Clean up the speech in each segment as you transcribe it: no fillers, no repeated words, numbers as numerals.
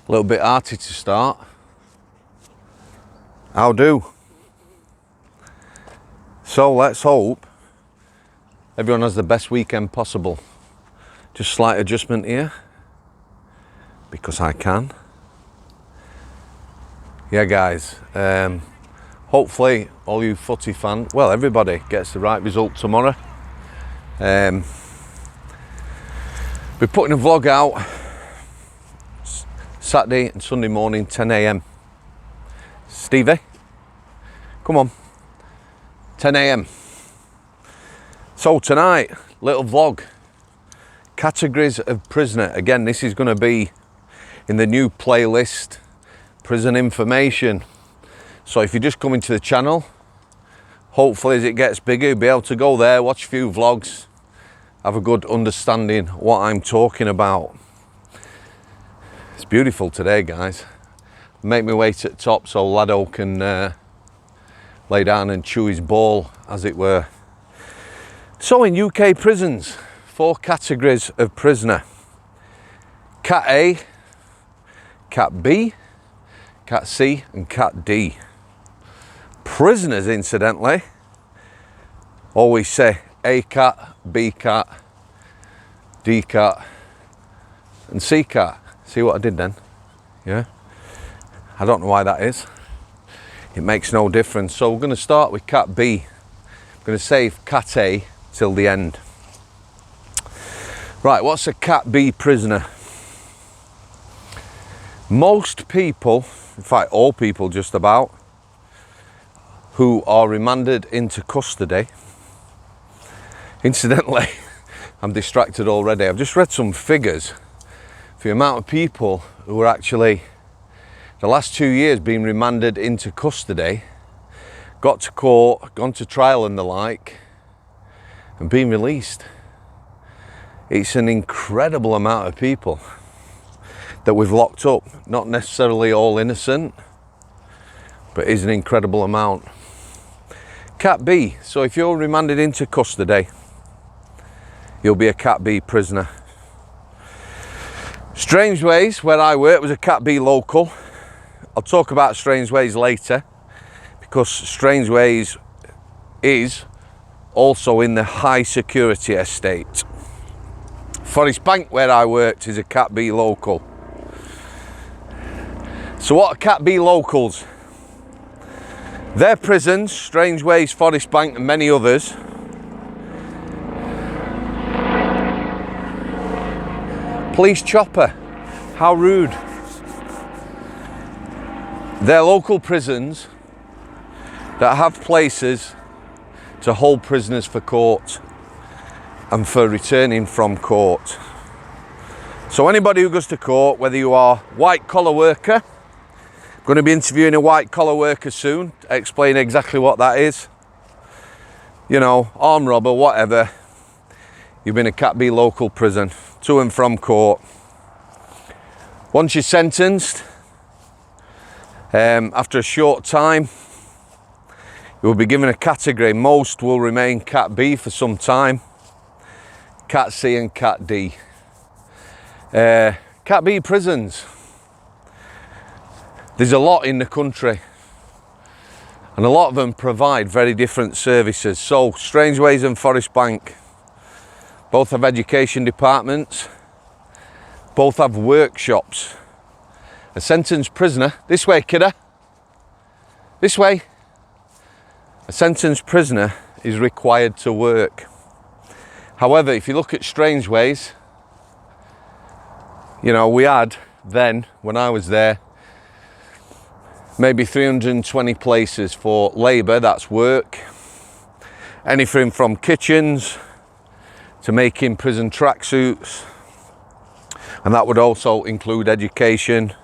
A little bit arty to start. How do? So let's hope everyone has the best weekend possible. Just slight adjustment here, because I can. Yeah guys, hopefully all you footy fans, well everybody gets the right result tomorrow. We're putting a vlog out Saturday and Sunday morning, 10 a.m. Stevie, come on, 10 a.m. So tonight, little vlog, categories of prisoner. Again, this is going to be in the new playlist, prison information. So if you just come into the channel, hopefully as it gets bigger, you'll be able to go there, watch a few vlogs, have a good understanding what I'm talking about. It's beautiful today, guys. Make me wait at the top so Lado can lay down and chew his ball, as it were. So in UK prisons, 4 categories of prisoner. Cat A, Cat B, Cat C and Cat D. Prisoners, incidentally, always say A cat, B cat, D cat and C cat. See what I did then? Yeah. I don't know why that is. It makes no difference. So we're going to start with Cat B. I'm going to save Cat A till the end. Right, what's a Cat B prisoner? Most people, in fact all people just about, who are remanded into custody. Incidentally, I'm distracted already. I've just read some figures for the amount of people who are actually, the last 2 years, being remanded into custody, got to court, gone to trial and the like, and been released. It's an incredible amount of people that we've locked up. Not necessarily all innocent, but is an incredible amount. Cat B, so if you're remanded into custody, you'll be a Cat B prisoner. Strangeways, where I work, was a Cat B local. I'll talk about Strangeways later, because Strangeways is also in the high security estate. Forest Bank, where I worked, is a Cat B local. So what are Cat B locals? Their prisons, Strangeways, Forest Bank and many others, police chopper, how rude. They're local prisons that have places to hold prisoners for court and for returning from court. So anybody who goes to court, whether you are white collar worker, I'm going to be interviewing a white collar worker soon, explain exactly what that is, you know, armed robber, whatever, you've been a Cat B local prison, to and from court. Once you're sentenced, after a short time, you will be given a category. Most will remain Cat B for some time, Cat C and Cat D. Cat B prisons, there's a lot in the country, and a lot of them provide very different services. So Strangeways and Forest Bank both have education departments, both have workshops. A sentenced prisoner, this way kidder, this way. A sentenced prisoner is required to work. However, if you look at Strangeways, you know, we had then, when I was there, maybe 320 places for labour, that's work. Anything from kitchens to making prison tracksuits, and that would also include education,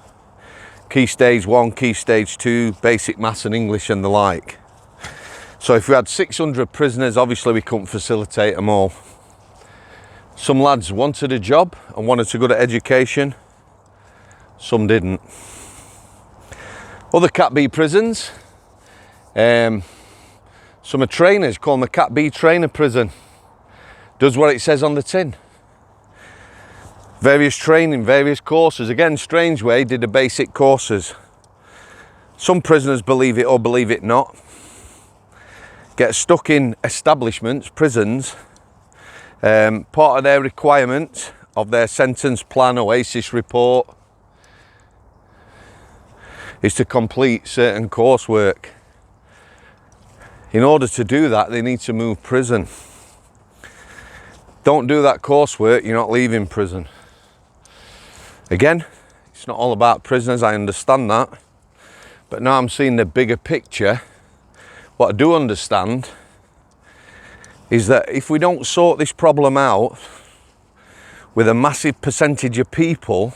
Key Stage 1, Key Stage 2, basic maths and English and the like. So if we had 600 prisoners, obviously we couldn't facilitate them all. Some lads wanted a job and wanted to go to education, some didn't. Other Cat B prisons, some are trainers, call them a Cat B trainer prison. Does what it says on the tin. Various training, various courses. Again, Strangeway did the basic courses. Some prisoners, believe it or believe it not, get stuck in establishments, prisons. Part of their requirement of their sentence plan, OASIS report, is to complete certain coursework. In order to do that, they need to move prison. Don't do that coursework, you're not leaving prison. Again, it's not all about prisoners, I understand that. But now I'm seeing the bigger picture. What I do understand is that if we don't sort this problem out with a massive percentage of people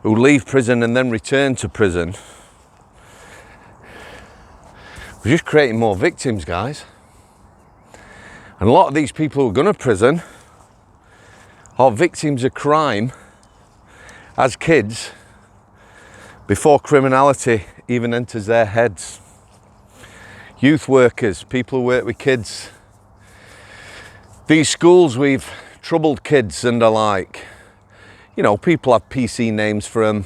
who leave prison and then return to prison, we're just creating more victims, guys. And a lot of these people who are going to prison are victims of crime as kids before criminality even enters their heads. Youth workers, people who work with kids. These schools with troubled kids and the like. You know, people have PC names for them.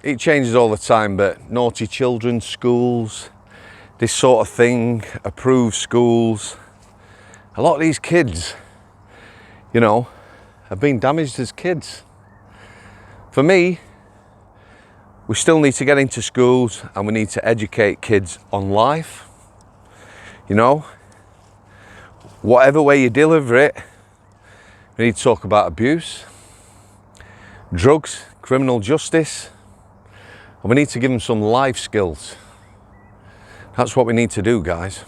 It changes all the time, but naughty children's schools, this sort of thing, approved schools. A lot of these kids, you know, have been damaged as kids. For me, we still need to get into schools and we need to educate kids on life. You know, whatever way you deliver it, we need to talk about abuse, drugs, criminal justice, and we need to give them some life skills. That's what we need to do, guys.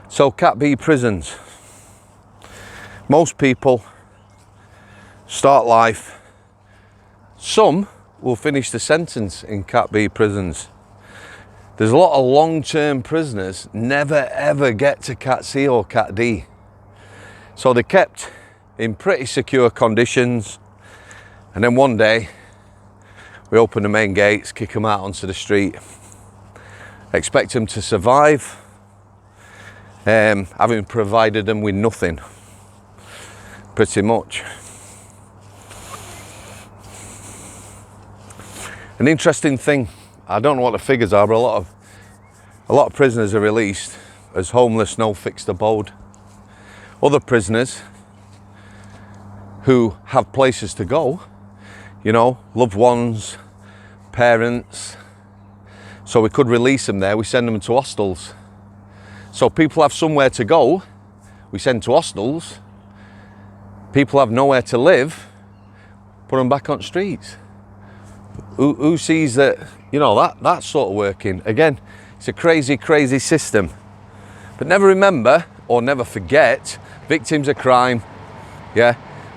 So, Cat B prisons. Most people start life. Some will finish the sentence in Cat B prisons. There's a lot of long-term prisoners never ever get to Cat C or Cat D. So they're kept in pretty secure conditions, and then one day we open the main gates, kick them out onto the street, expect them to survive, having provided them with nothing, pretty much. An interesting thing, I don't know what the figures are, but a lot of prisoners are released as homeless, no fixed abode. Other prisoners who have places to go, you know, loved ones, parents, so we could release them there, we send them to hostels. So people have somewhere to go, we send to hostels. People have nowhere to live, put them back on streets. Who sees that, you know, that's sort of working? Again, it's a crazy, crazy system. But never remember, or never forget, victims of crime, yeah?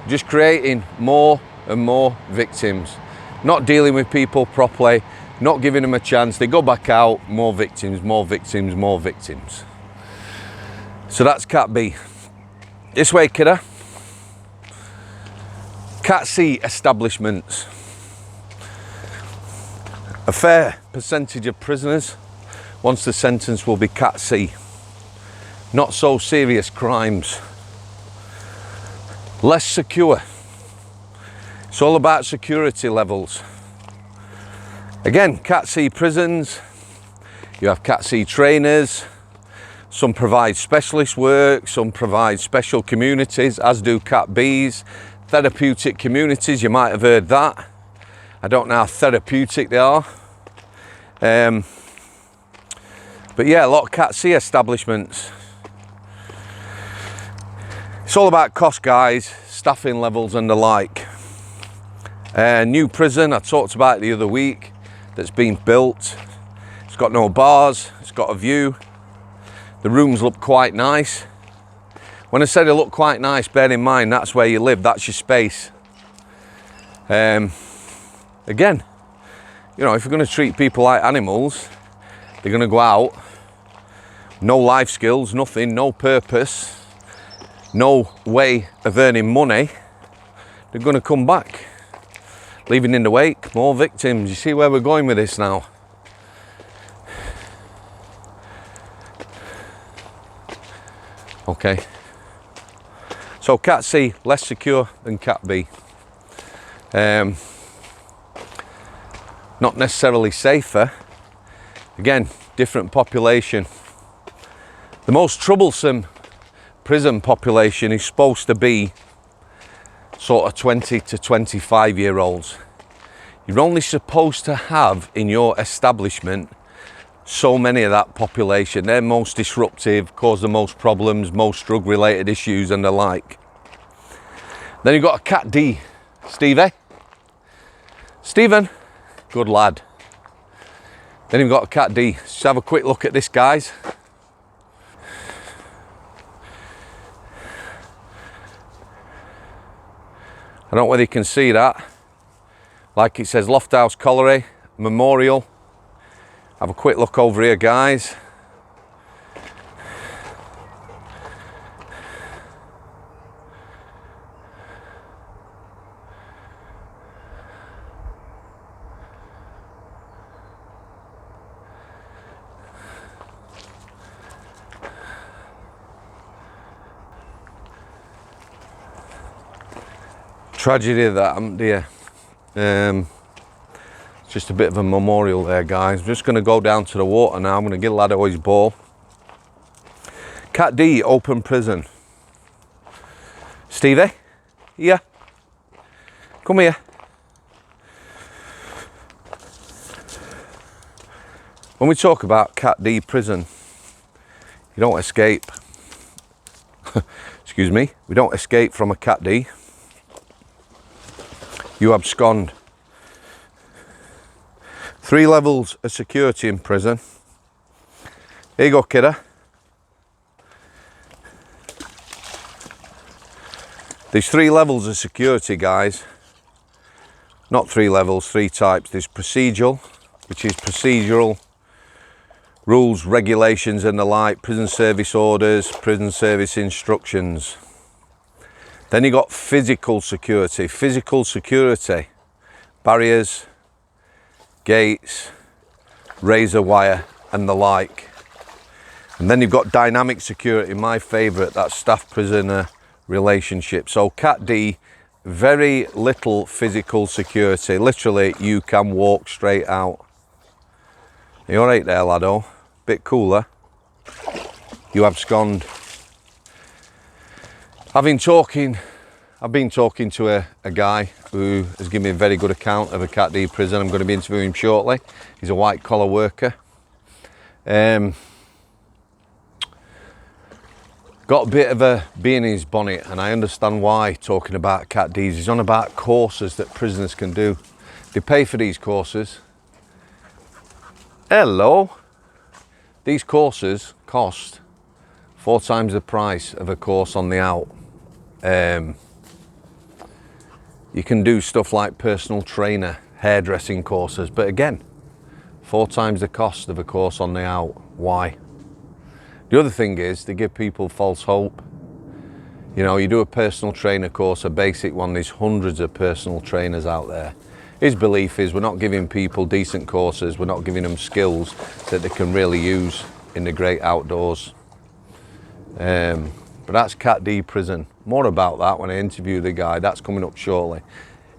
Just creating more and more victims. Not dealing with people properly, not giving them a chance. They go back out, more victims, more victims, more victims. So that's Cat B. This way, kidder. Cat C establishments. A fair percentage of prisoners, once the sentence, will be Cat C. Not so serious crimes. Less secure. It's all about security levels. Again, Cat C prisons, you have Cat C trainers. Some provide specialist work, some provide special communities, as do Cat Bs. Therapeutic communities, you might have heard that. I don't know how therapeutic they are. But yeah, a lot of Cat C establishments. It's all about cost, guys, staffing levels and the like. New prison, I talked about it the other week, that's been built. It's got no bars, it's got a view. The rooms look quite nice. When I say they look quite nice, bear in mind that's where you live, that's your space. Again, you know, if you're going to treat people like animals, they're going to go out, no life skills, nothing, no purpose, no way of earning money, they're going to come back, leaving in the wake more victims. You see where we're going with this now? Okay. So Cat C, less secure than Cat B. Not necessarily safer. Again, different population. The most troublesome prison population is supposed to be sort of 20 to 25 year olds. You're only supposed to have in your establishment so many of that population. They're most disruptive, cause the most problems, most drug related issues and the like. Then you've got a Cat D. Stevie? Stephen? Good lad. Then you've got a Cat D. Let's have a quick look at this, guys. I don't know whether you can see that. Like it says Lofthouse Colliery Memorial. Have a quick look over here, guys. Tragedy that happened here. It's just a bit of a memorial there, guys. I'm just going to go down to the water now. I'm going to get a lad his ball. Cat D, open prison. Stevie, here. Come here. When we talk about Cat D prison, you don't escape. Excuse me. We don't escape from a Cat D. You abscond. 3 levels of security in prison. Here you go, kidder. There's 3 levels of security, guys. Not 3 levels, 3 types. There's procedural, which is procedural rules, regulations and the like, prison service orders, prison service instructions. Then you got physical security. Physical security, barriers, gates, razor wire and the like. And then you've got dynamic security, my favourite, that's staff prisoner relationship. So Cat D, very little physical security. Literally, you can walk straight out. Are you all right there, laddo? Bit cooler. You abscond. I've been talking to a guy who has given me a very good account of a Cat D prison. I'm going to be interviewing him shortly. He's a white collar worker. Got a bit of a bee in his bonnet, and I understand why, talking about Cat Ds. He's on about courses that prisoners can do. They pay for these courses. Hello. These courses cost 4 times the price of a course on the out. You can do stuff like personal trainer, hairdressing courses, but again, 4 times the cost of a course on the out. Why? The other thing is they give people false hope. You know, you do a personal trainer course, a basic one, there's hundreds of personal trainers out there. His belief is we're not giving people decent courses, we're not giving them skills that they can really use in the great outdoors. But that's Cat D prison. More about that when I interview the guy. That's coming up shortly.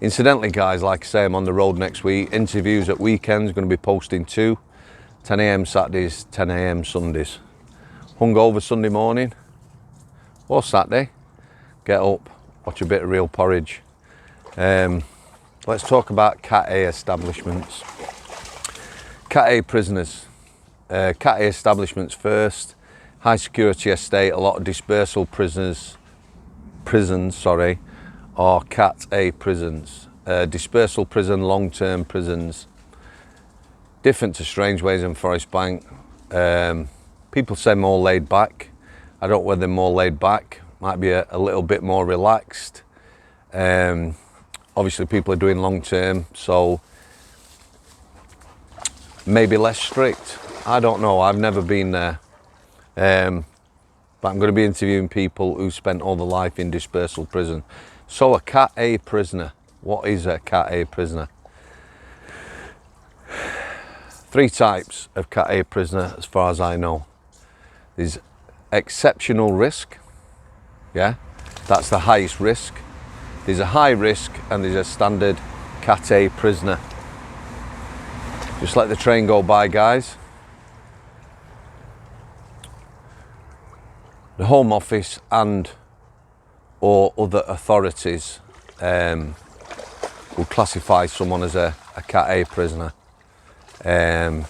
Incidentally, guys, like I say, I'm on the road next week. Interviews at weekends, going to be posting 2. 10 a.m. Saturdays, 10 a.m. Sundays. Hungover Sunday morning or Saturday, get up, watch a bit of real porridge. Let's talk about Cat A establishments. Cat A prisoners. Cat A establishments first. High security estate, a lot of dispersal prisons, are Cat A prisons. Dispersal prison, long-term prisons. Different to Strangeways and Forest Bank. People say more laid back. I don't know whether they're more laid back. Might be a little bit more relaxed. Obviously people are doing long-term, so maybe less strict. I don't know, I've never been there. But I'm going to be interviewing people who spent all their life in dispersal prison. So a Cat A prisoner. What is a Cat A prisoner? 3 types of Cat A prisoner as far as I know. There's exceptional risk, yeah? That's the highest risk. There's a high risk and there's a standard Cat A prisoner. Just let the train go by, guys. The Home Office and or other authorities will classify someone as a Cat A prisoner. I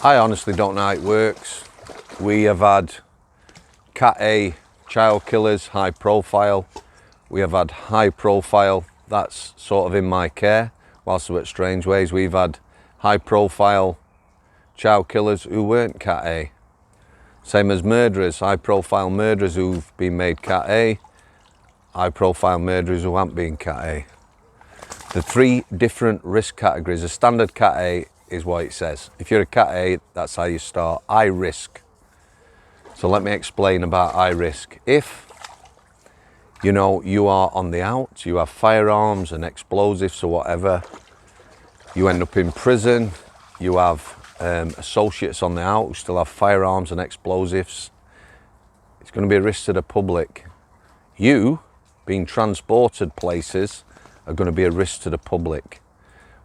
honestly don't know how it works. We have had Cat A child killers, high profile. We have had high profile, that's sort of in my care. Whilst we're at Strangeways, we've had high profile child killers who weren't Cat A. Same as murderers, high profile murderers who've been made Cat A, high profile murderers who haven't been Cat A. The three different risk categories. A standard Cat A is what it says. If you're a Cat A, that's how you start. High risk. So let me explain about high risk. If you know you are on the out, you have firearms and explosives or whatever, you end up in prison, you have associates on the out who still have firearms and explosives, it's going to be a risk to the public. You being transported places are going to be a risk to the public.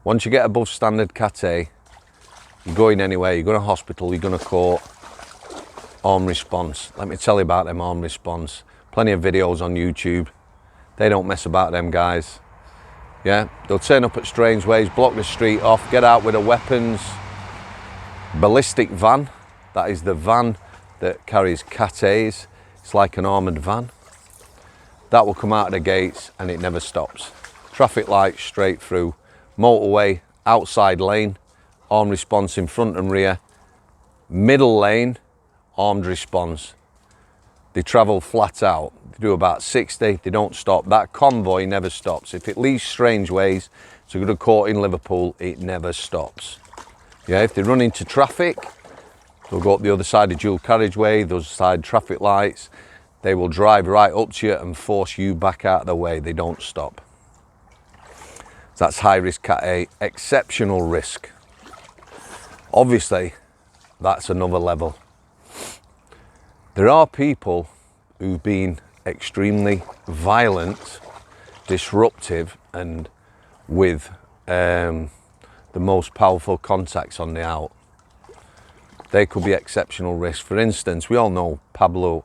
Once you get above standard Cat A, you're going anywhere, you're going to hospital, you're going to court, armed response. Let me tell you about them armed response. Plenty of videos on YouTube. They don't mess about, them guys. Yeah, they'll turn up at Strangeways, block the street off, get out with a weapons ballistic van. That is the van that carries Cat A's. It's like an armoured van. That will come out of the gates and it never stops. Traffic lights straight through, motorway, outside lane, armed response in front and rear, middle lane, armed response. They travel flat out. They do about 60, they don't stop. That convoy never stops. If it leaves Strangeways to go to court in Liverpool, it never stops. Yeah, if they run into traffic, they'll go up the other side of dual carriageway, those side traffic lights. They will drive right up to you and force you back out of the way. They don't stop. That's high risk Cat A. Exceptional risk. Obviously, that's another level. There are people who've been extremely violent, disruptive, and with the most powerful contacts on the out. They could be exceptional risk. For instance, we all know Pablo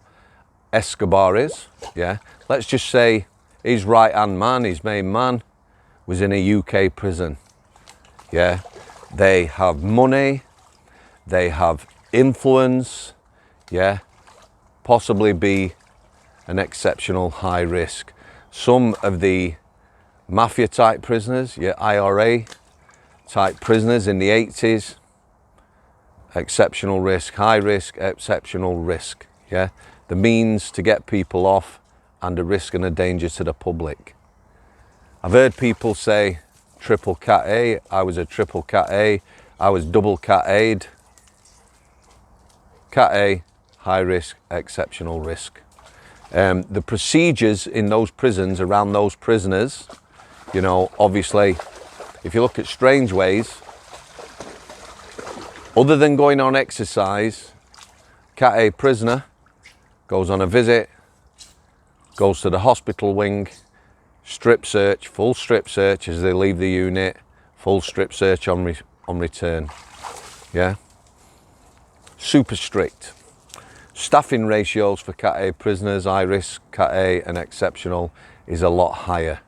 Escobar is, yeah? Let's just say his right-hand man, his main man, was in a UK prison, yeah? They have money, they have influence, yeah? Possibly be an exceptional high risk. Some of the mafia type prisoners, yeah, IRA type prisoners in the 80s, exceptional risk, high risk, exceptional risk, yeah? The means to get people off and a risk and a danger to the public. I've heard people say triple Cat A, I was a triple Cat A, I was double Cat A'd. Cat A, high risk, exceptional risk. The procedures in those prisons around those prisoners, you know, obviously, if you look at Strangeways, other than going on exercise, Cat A prisoner goes on a visit, goes to the hospital wing, strip search, full strip search as they leave the unit, full strip search on return, yeah? Super strict. Staffing ratios for Cat A prisoners, high risk, Cat A and exceptional is a lot higher.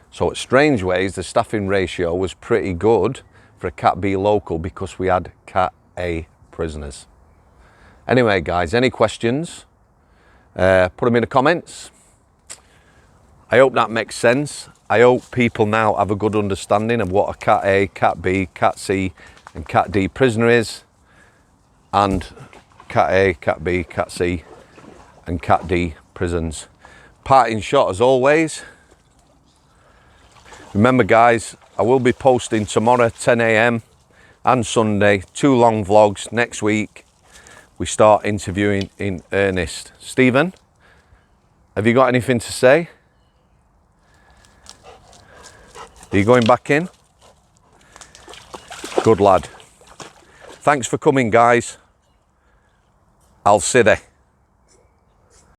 So at Strangeways, the staffing ratio was pretty good for a Cat B local because we had Cat A prisoners. Anyway, guys, any questions? Put them in the comments. I hope that makes sense. I hope people now have a good understanding of what a Cat A, Cat B, Cat C and Cat D prisoner is, and Cat A, Cat B, Cat C and Cat D prisons. Parting shot as always. Remember guys, I will be posting tomorrow 10 AM and Sunday 2 long vlogs. Next week we start interviewing in earnest. Stephen, have you got anything to say? Are you going back in? Good lad. Thanks for coming guys. I'll see you.